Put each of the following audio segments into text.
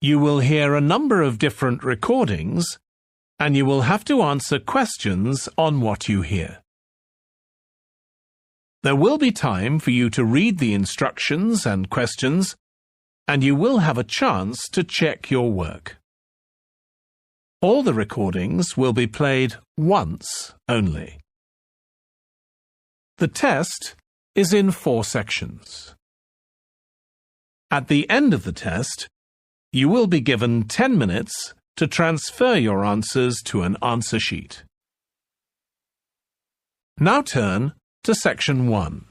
You will hear a number of different recordings, and you will have to answer questions on what you hear. There will be time for you to read the instructions and questions, and you will have a chance to check your work. All the recordings will be played once only. The test is in 4 sections. At the end of the test, you will be given 10 minutes to transfer your answers to an answer sheet. Now turn to Section 1.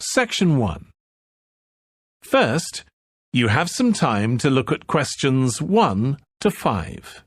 Section 1. First, you have some time to look at questions 1 to 5.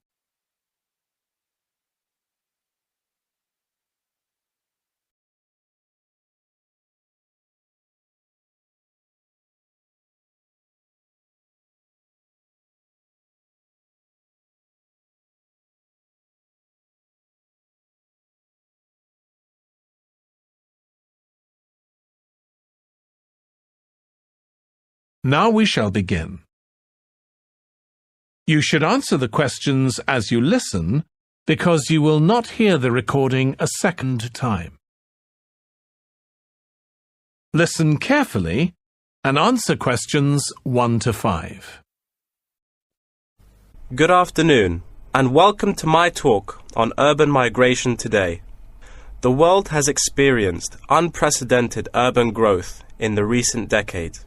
Now we shall begin. You should answer the questions as you listen, because you will not hear the recording a second time. Listen carefully and answer questions 1 to 5. Good afternoon, and welcome to my talk on urban migration today. The world has experienced unprecedented urban growth in the recent decades.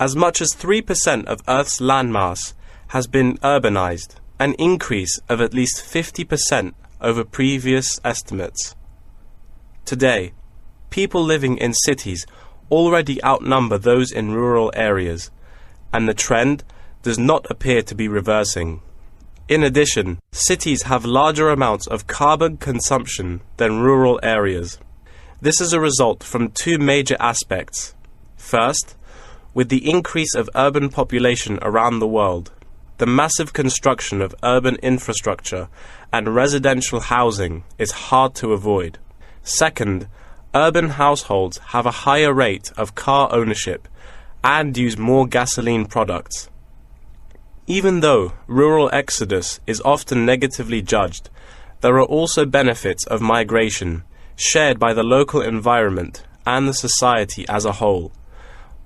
As much as 3% of Earth's landmass has been urbanized, an increase of at least 50% over previous estimates. Today, people living in cities already outnumber those in rural areas, and the trend does not appear to be reversing. In addition, cities have larger amounts of carbon consumption than rural areas. This is a result from 2 major aspects. First, with the increase of urban population around the world, the massive construction of urban infrastructure and residential housing is hard to avoid. Second, urban households have a higher rate of car ownership and use more gasoline products. Even though rural exodus is often negatively judged, there are also benefits of migration shared by the local environment and the society as a whole.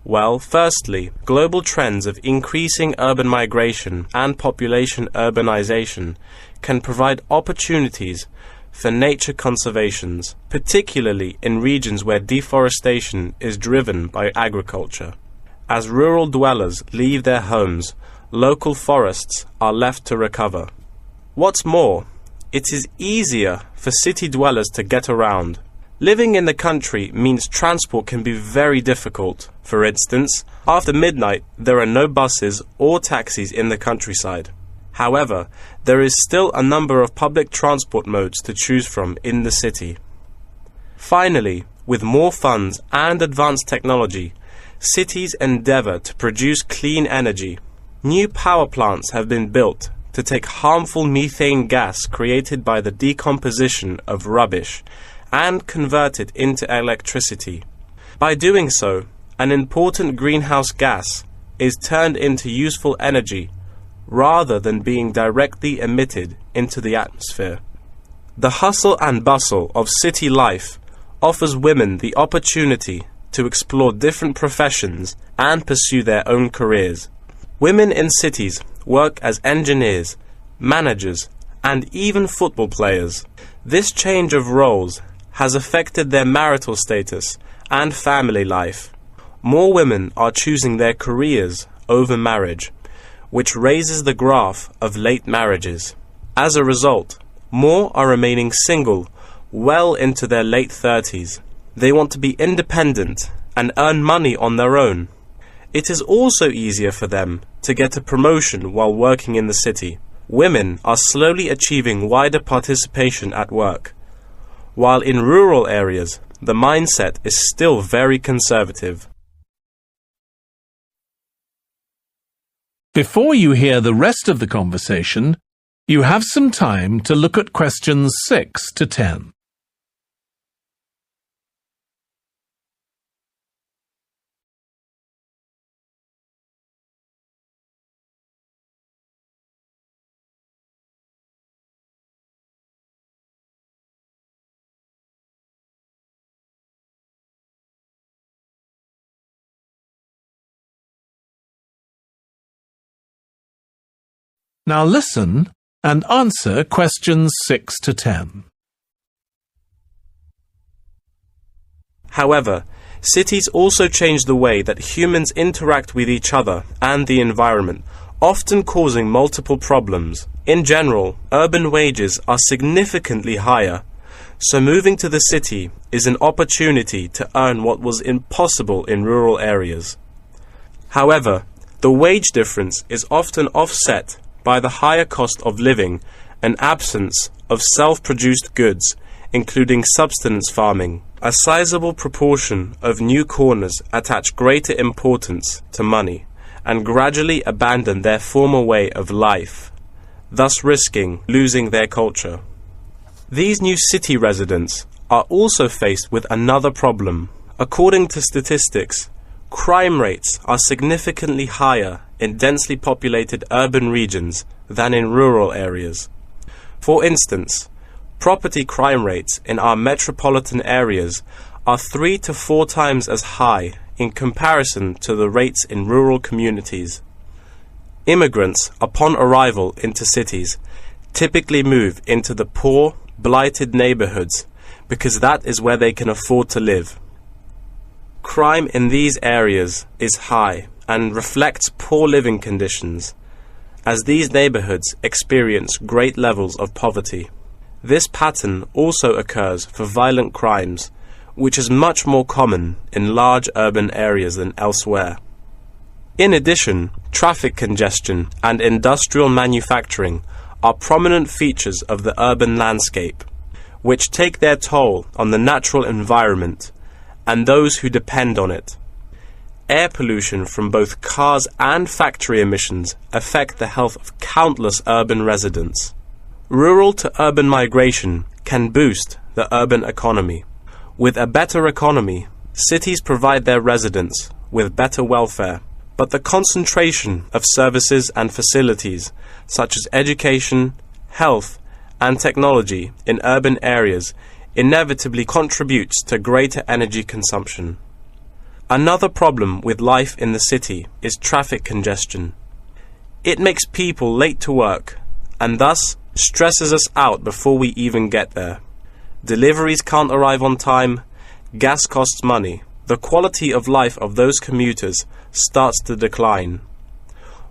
Well, firstly, global trends of increasing urban migration and population urbanization can provide opportunities for nature conservations, particularly in regions where deforestation is driven by agriculture. As rural dwellers leave their homes, local forests are left to recover. What's more, it is easier for city dwellers to get around. Living in the country means transport can be very difficult. For instance, after midnight, there are no buses or taxis in the countryside. However, there is still a number of public transport modes to choose from in the city. Finally, with more funds and advanced technology, cities endeavor to produce clean energy. New power plants have been built to take harmful methane gas created by the decomposition of rubbish and convert it into electricity. By doing so, an important greenhouse gas is turned into useful energy rather than being directly emitted into the atmosphere. The hustle and bustle of city life offers women the opportunity to explore different professions and pursue their own careers. Women in cities work as engineers, managers, and even football players. This change of roles has affected their marital status and family life. More women are choosing their careers over marriage, which raises the graph of late marriages. As a result, more are remaining single well into their late 30s. They want to be independent and earn money on their own. It is also easier for them to get a promotion while working in the city. Women are slowly achieving wider participation at work, while in rural areas, the mindset is still very conservative. Before you hear the rest of the conversation, you have some time to look at questions 6 to 10. Now listen and answer questions 6 to 10. However, cities also change the way that humans interact with each other and the environment, often causing multiple problems. In general, urban wages are significantly higher, so moving to the city is an opportunity to earn what was impossible in rural areas. However, the wage difference is often offset by the higher cost of living and absence of self-produced goods, including subsistence farming. A sizable proportion of new corners attach greater importance to money and gradually abandon their former way of life, thus risking losing their culture. These new city residents are also faced with another problem. According to statistics, crime rates are significantly higher in densely populated urban regions than in rural areas. For instance, property crime rates in our metropolitan areas are 3 to 4 times as high in comparison to the rates in rural communities. Immigrants, upon arrival into cities, typically move into the poor, blighted neighborhoods because that is where they can afford to live. Crime in these areas is high and reflects poor living conditions, as these neighborhoods experience great levels of poverty. This pattern also occurs for violent crimes, which is much more common in large urban areas than elsewhere. In addition, traffic congestion and industrial manufacturing are prominent features of the urban landscape, which take their toll on the natural environment and those who depend on it. Air pollution from both cars and factory emissions affect the health of countless urban residents. Rural to urban migration can boost the urban economy. With a better economy, cities provide their residents with better welfare, but the concentration of services and facilities such as education, health, and technology in urban areas inevitably contributes to greater energy consumption. Another problem with life in the city is traffic congestion. It makes people late to work and thus stresses us out before we even get there. Deliveries can't arrive on time, gas costs money. The quality of life of those commuters starts to decline.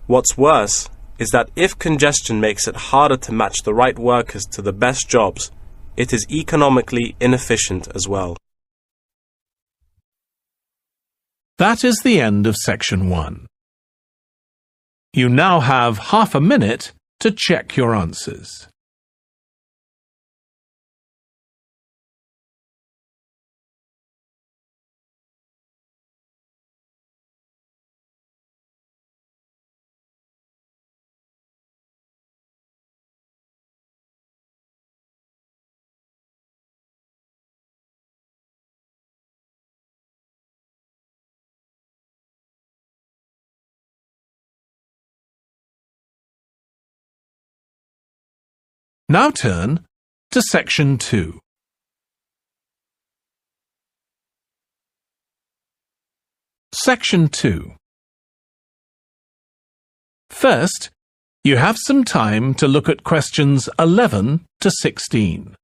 What's worse is that if congestion makes it harder to match the right workers to the best jobs, it is economically inefficient as well. That is the end of section 1. You now have half a minute to check your answers. Now turn to section 2. Section 2. First, you have some time to look at questions 11 to 16.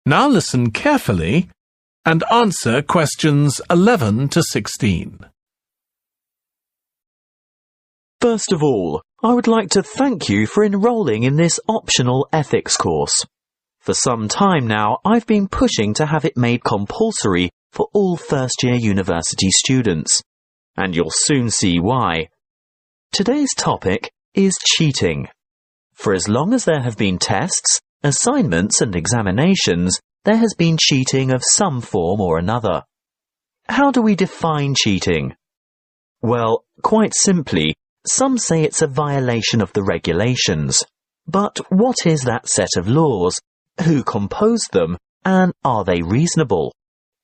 Now listen carefully and answer questions 11 to 16. First of all, I would like to thank you for enrolling in this optional ethics course. For some time now, I've been pushing to have it made compulsory for all first-year university students, and you'll soon see why. Today's topic is cheating. For as long as there have been tests, assignments and examinations, there has been cheating of some form or another. How do we define cheating? Well, quite simply, some say it's a violation of the regulations. But what is that set of laws? Who composed them? And are they reasonable?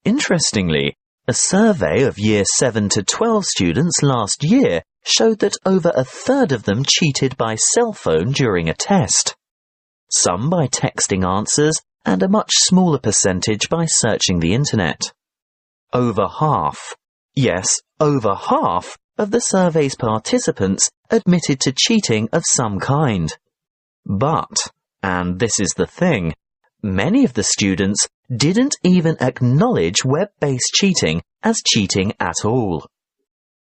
Interestingly, a survey of Year 7 to 12 students last year showed that over a third of them cheated by cell phone during a test. Some by texting answers and a much smaller percentage by searching the internet. Over half, yes, over half of the survey's participants admitted to cheating of some kind. But, and this is the thing, many of the students didn't even acknowledge web-based cheating as cheating at all.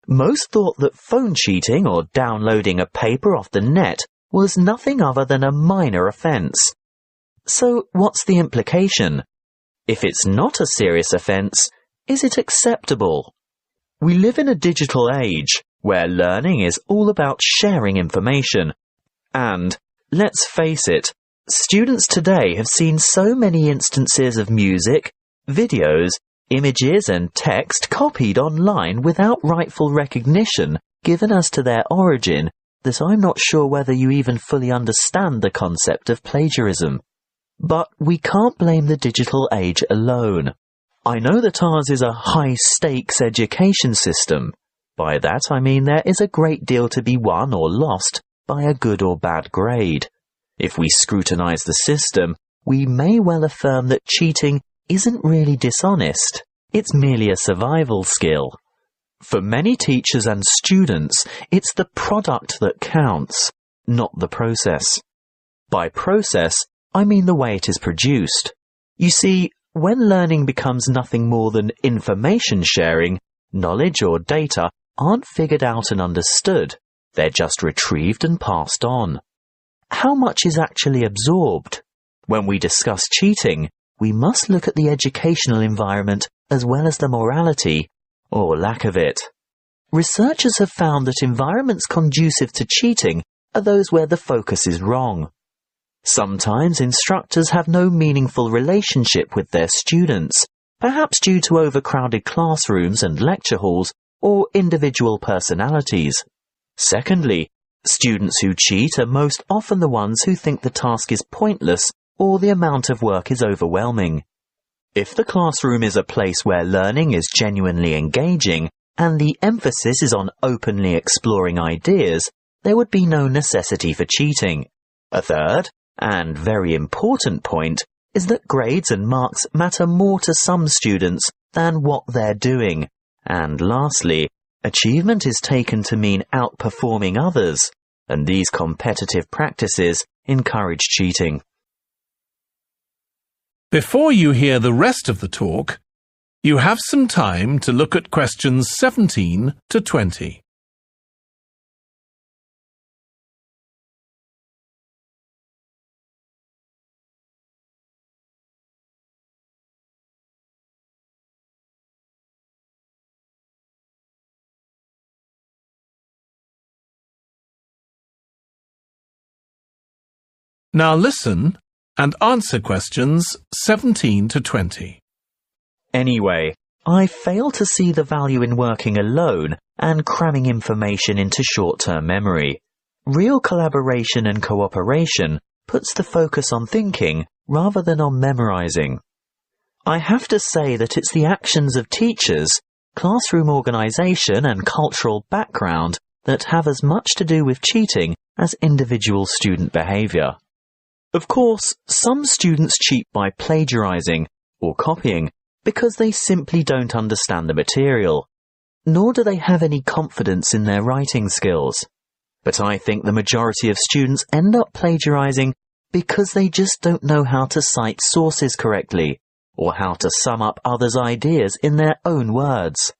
Most thought that phone cheating or downloading a paper off the net was nothing other than a minor offence. So what's the implication? If it's not a serious offence, is it acceptable? We live in a digital age where learning is all about sharing information. And, let's face it, students today have seen so many instances of music, videos, images and text copied online without rightful recognition given as to their origin that I'm not sure whether you even fully understand the concept of plagiarism. But we can't blame the digital age alone. I know that ours is a high-stakes education system. By that I mean there is a great deal to be won or lost by a good or bad grade. If we scrutinise the system, we may well affirm that cheating isn't really dishonest. It's merely a survival skill. For many teachers and students, it's the product that counts, not the process. By process, I mean the way it is produced. You see, when learning becomes nothing more than information sharing, knowledge or data aren't figured out and understood. They're just retrieved and passed on. How much is actually absorbed? When we discuss cheating, we must look at the educational environment as well as the morality, or lack of it. Researchers have found that environments conducive to cheating are those where the focus is wrong. Sometimes instructors have no meaningful relationship with their students, perhaps due to overcrowded classrooms and lecture halls or individual personalities. Secondly, students who cheat are most often the ones who think the task is pointless or the amount of work is overwhelming. If the classroom is a place where learning is genuinely engaging and the emphasis is on openly exploring ideas, there would be no necessity for cheating. A third, and very important point, is that grades and marks matter more to some students than what they're doing. And lastly, achievement is taken to mean outperforming others, and these competitive practices encourage cheating. Before you hear the rest of the talk, you have some time to look at questions 17 to 20. Now listen and answer questions 17 to 20. Anyway, I fail to see the value in working alone and cramming information into short-term memory. Real collaboration and cooperation puts the focus on thinking rather than on memorizing. I have to say that it's the actions of teachers, classroom organisation and cultural background that have as much to do with cheating as individual student behaviour. Of course, some students cheat by plagiarising or copying because they simply don't understand the material, nor do they have any confidence in their writing skills. But I think the majority of students end up plagiarising because they just don't know how to cite sources correctly, or how to sum up others' ideas in their own words.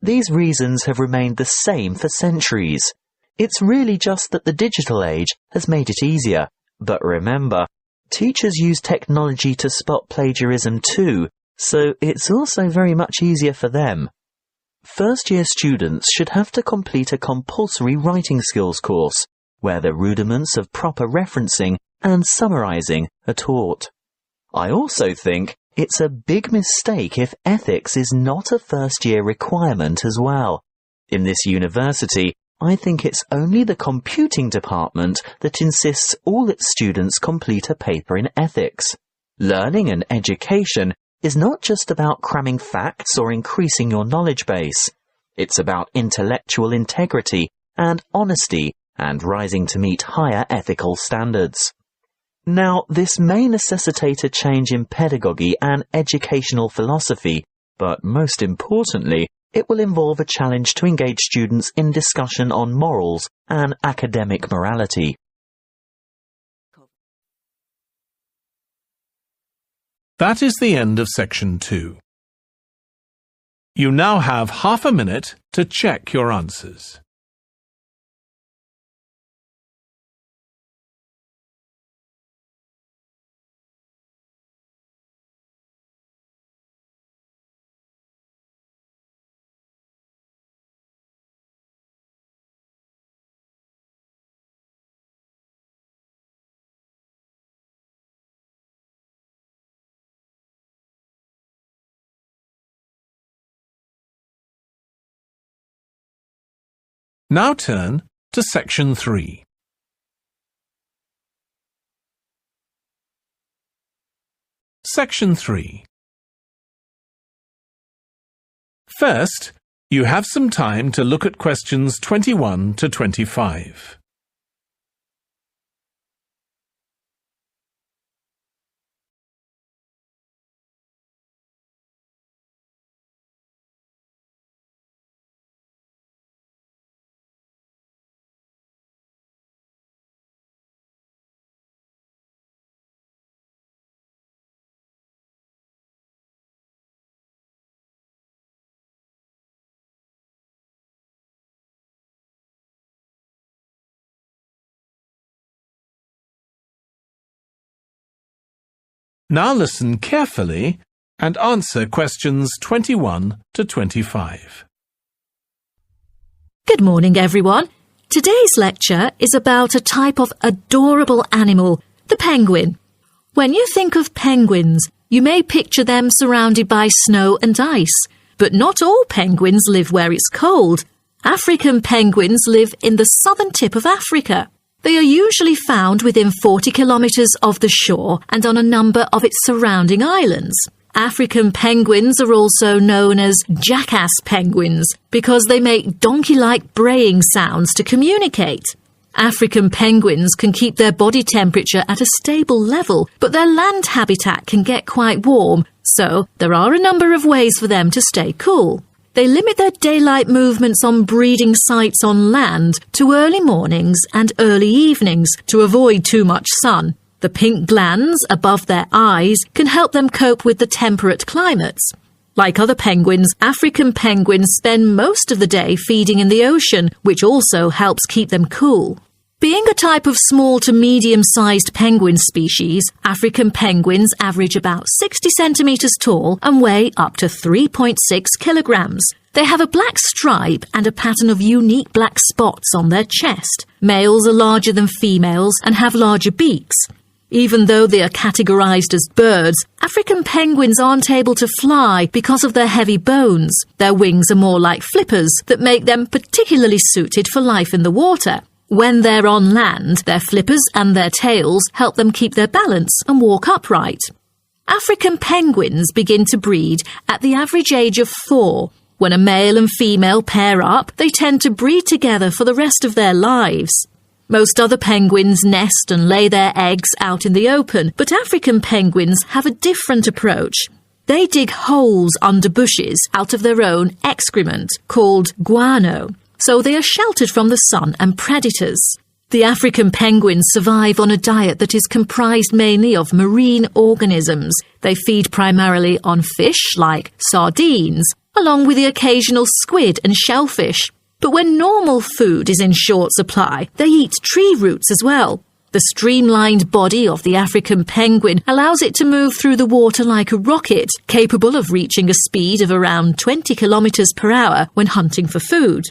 These reasons have remained the same for centuries. It's really just that the digital age has made it easier. But remember, teachers use technology to spot plagiarism too, so it's also very much easier for them. First-year students should have to complete a compulsory writing skills course, where the rudiments of proper referencing and summarising are taught. I also think it's a big mistake if ethics is not a first-year requirement as well. In this university, I think it's only the computing department that insists all its students complete a paper in ethics. Learning and education is not just about cramming facts or increasing your knowledge base. It's about intellectual integrity and honesty and rising to meet higher ethical standards. Now, this may necessitate a change in pedagogy and educational philosophy, but most importantly, it will involve a challenge to engage students in discussion on morals and academic morality. That is the end of section 2. You now have half a minute to check your answers. Now turn to section 3. Section 3. First, you have some time to look at questions 21 to 25. Now listen carefully and answer questions 21 to 25. Good morning, everyone. Today's lecture is about a type of adorable animal, the penguin. When you think of penguins, you may picture them surrounded by snow and ice. But not all penguins live where it's cold. African penguins live in the southern tip of Africa. They are usually found within 40 kilometres of the shore and on a number of its surrounding islands. African penguins are also known as jackass penguins because they make donkey-like braying sounds to communicate. African penguins can keep their body temperature at a stable level, but their land habitat can get quite warm, so there are a number of ways for them to stay cool. They limit their daylight movements on breeding sites on land to early mornings and early evenings to avoid too much sun. The pink glands above their eyes can help them cope with the temperate climates. Like other penguins, African penguins spend most of the day feeding in the ocean, which also helps keep them cool. Being a type of small to medium-sized penguin species, African penguins average about 60 centimetres tall and weigh up to 3.6 kilograms. They have a black stripe and a pattern of unique black spots on their chest. Males are larger than females and have larger beaks. Even though they are categorized as birds, African penguins aren't able to fly because of their heavy bones. Their wings are more like flippers that make them particularly suited for life in the water. When they're on land, their flippers and their tails help them keep their balance and walk upright. African penguins begin to breed at the average age of 4. When a male and female pair up, they tend to breed together for the rest of their lives. Most other penguins nest and lay their eggs out in the open, but African penguins have a different approach. They dig holes under bushes out of their own excrement, called guano, so they are sheltered from the sun and predators. The African penguins survive on a diet that is comprised mainly of marine organisms. They feed primarily on fish like sardines, along with the occasional squid and shellfish. But when normal food is in short supply, they eat tree roots as well. The streamlined body of the African penguin allows it to move through the water like a rocket, capable of reaching a speed of around 20 kilometers per hour when hunting for food.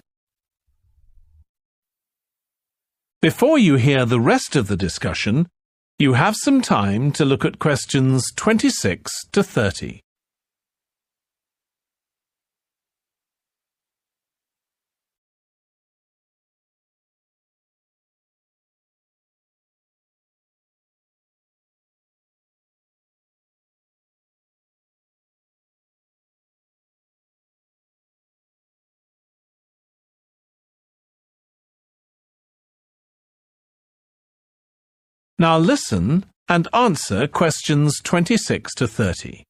Before you hear the rest of the discussion, You have some time to look at questions 26 to 30. Now listen and answer questions 26 to 30.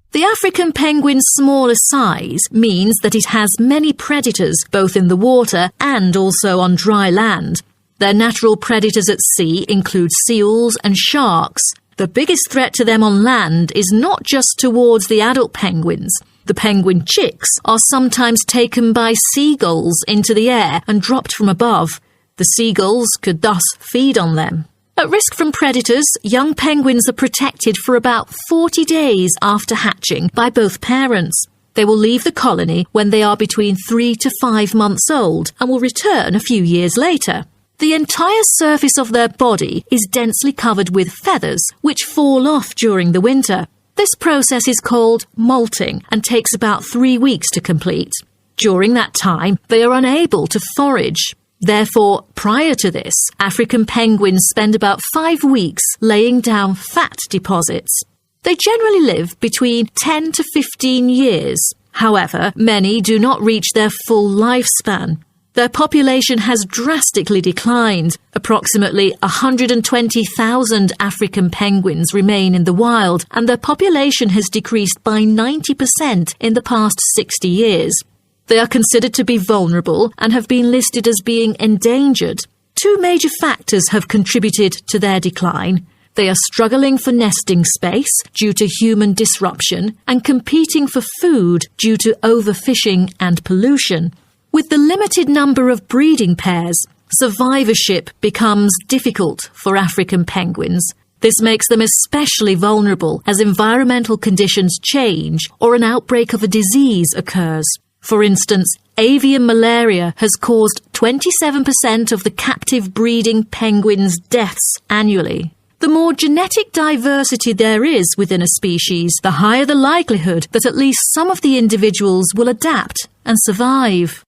The African penguin's smaller size means that it has many predators both in the water and also on dry land. Their natural predators at sea include seals and sharks. The biggest threat to them on land is not just towards the adult penguins. The penguin chicks are sometimes taken by seagulls into the air and dropped from above. The seagulls could thus feed on them. At risk from predators, young penguins are protected for about 40 days after hatching by both parents. They will leave the colony when they are between 3 to 5 months old and will return a few years later. The entire surface of their body is densely covered with feathers, which fall off during the winter. This process is called molting and takes about 3 weeks to complete. During that time, they are unable to forage. Therefore, prior to this, African penguins spend about 5 weeks laying down fat deposits. They generally live between 10 to 15 years. However, many do not reach their full lifespan. Their population has drastically declined. Approximately 120,000 African penguins remain in the wild, and their population has decreased by 90% in the past 60 years. They are considered to be vulnerable and have been listed as being endangered. 2 major factors have contributed to their decline. They are struggling for nesting space due to human disruption and competing for food due to overfishing and pollution. With the limited number of breeding pairs, survivorship becomes difficult for African penguins. This makes them especially vulnerable as environmental conditions change or an outbreak of a disease occurs. For instance, avian malaria has caused 27% of the captive breeding penguins' deaths annually. The more genetic diversity there is within a species, the higher the likelihood that at least some of the individuals will adapt and survive.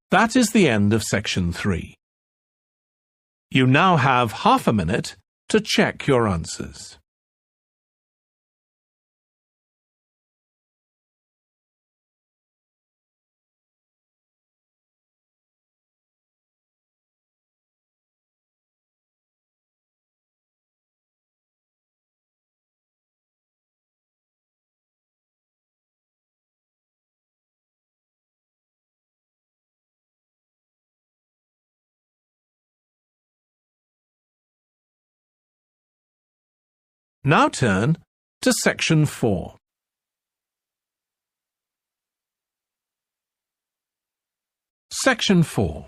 That is the end of section 3. You now have half a minute to check your answers. Now turn to section 4. Section 4.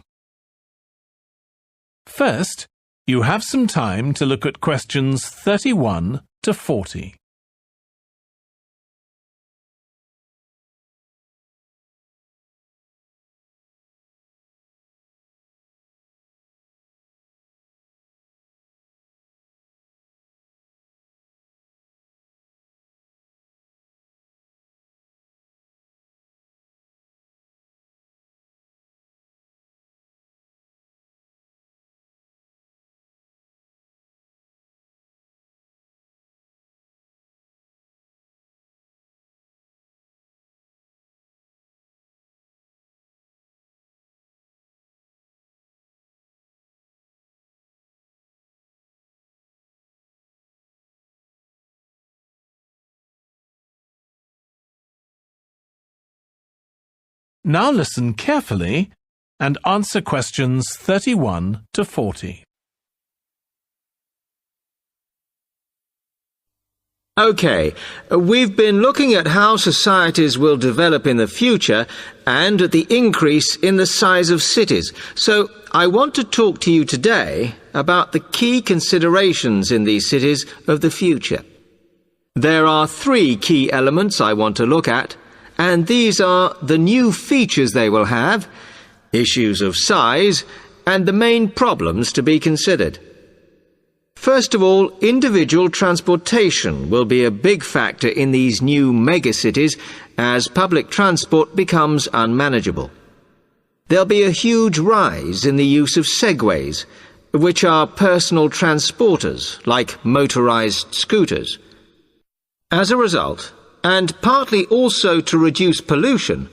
First, you have some time to look at questions 31 to 40. Now listen carefully and answer questions 31 to 40. OK, we've been looking at how societies will develop in the future and at the increase in the size of cities. So I want to talk to you today about the key considerations in these cities of the future. There are 3 key elements I want to look at, and these are the new features they will have, issues of size, and the main problems to be considered. First of all, individual transportation will be a big factor in these new megacities as public transport becomes unmanageable. There'll be a huge rise in the use of segways, which are personal transporters like motorized scooters. As a result, and partly also to reduce pollution,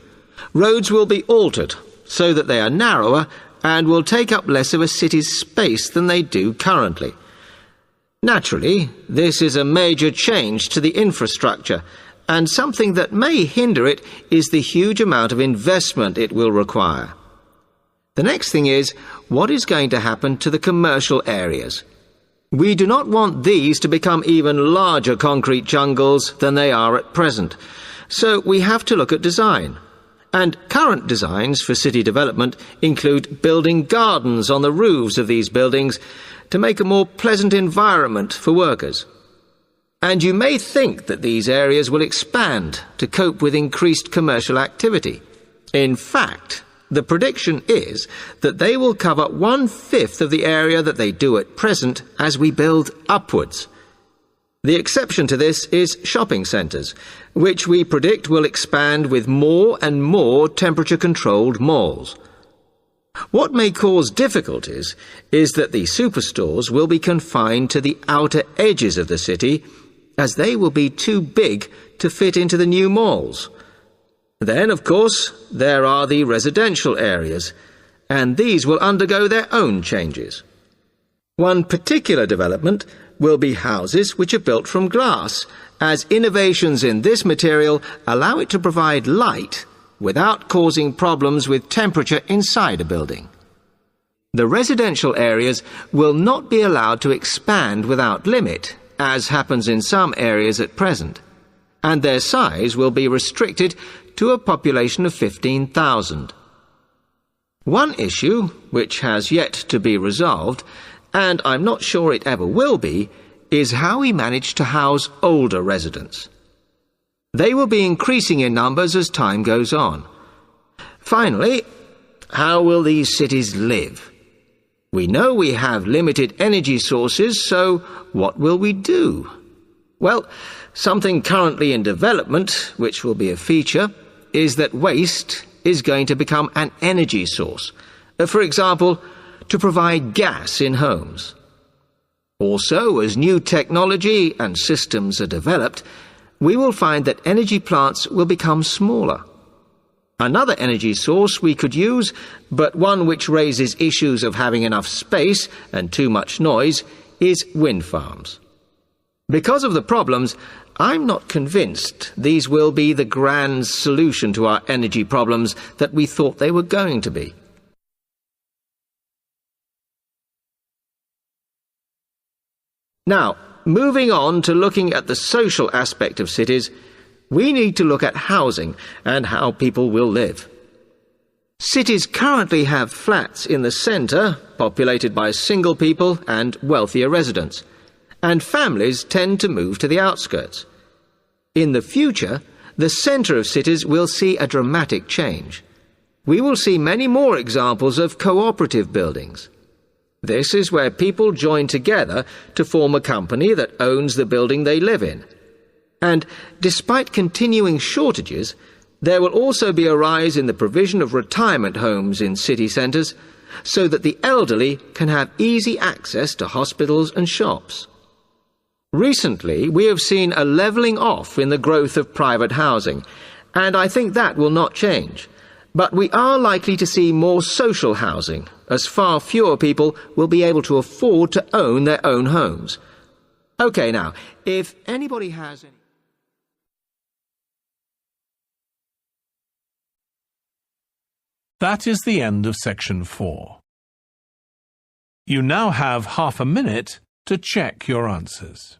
roads will be altered so that they are narrower and will take up less of a city's space than they do currently. Naturally, this is a major change to the infrastructure, and something that may hinder it is the huge amount of investment it will require. The next thing is, what is going to happen to the commercial areas? We do not want these to become even larger concrete jungles than they are at present, so we have to look at design. And current designs for city development include building gardens on the roofs of these buildings to make a more pleasant environment for workers. And you may think that these areas will expand to cope with increased commercial activity. In fact, the prediction is that they will cover 1/5 of the area that they do at present as we build upwards. The exception to this is shopping centres, which we predict will expand with more and more temperature-controlled malls. What may cause difficulties is that the superstores will be confined to the outer edges of the city, as they will be too big to fit into the new malls. Then, of course, there are the residential areas, and these will undergo their own changes. One particular development will be houses which are built from glass, as innovations in this material allow it to provide light without causing problems with temperature inside a building. The residential areas will not be allowed to expand without limit, as happens in some areas at present, and their size will be restricted to a population of 15,000. One issue, which has yet to be resolved, and I'm not sure it ever will be, is how we manage to house older residents. They will be increasing in numbers as time goes on. Finally, how will these cities live? We know we have limited energy sources, so what will we do? Well, something currently in development, which will be a feature, is that waste is going to become an energy source. For example, to provide gas in homes. Also, as new technology and systems are developed, we will find that energy plants will become smaller. Another energy source we could use, but one which raises issues of having enough space and too much noise, is wind farms. Because of the problems, I'm not convinced these will be the grand solution to our energy problems that we thought they were going to be. Now, moving on to looking at the social aspect of cities, we need to look at housing and how people will live. Cities currently have flats in the centre, populated by single people and wealthier residents, and families tend to move to the outskirts. In the future, the centre of cities will see a dramatic change. We will see many more examples of cooperative buildings. This is where people join together to form a company that owns the building they live in. And despite continuing shortages, there will also be a rise in the provision of retirement homes in city centres, so that the elderly can have easy access to hospitals and shops. Recently, we have seen a levelling off in the growth of private housing, and I think that will not change. But we are likely to see more social housing, as far fewer people will be able to afford to own their own homes. OK, now, if anybody has any... That is the end of section 4. You now have half a minute to check your answers.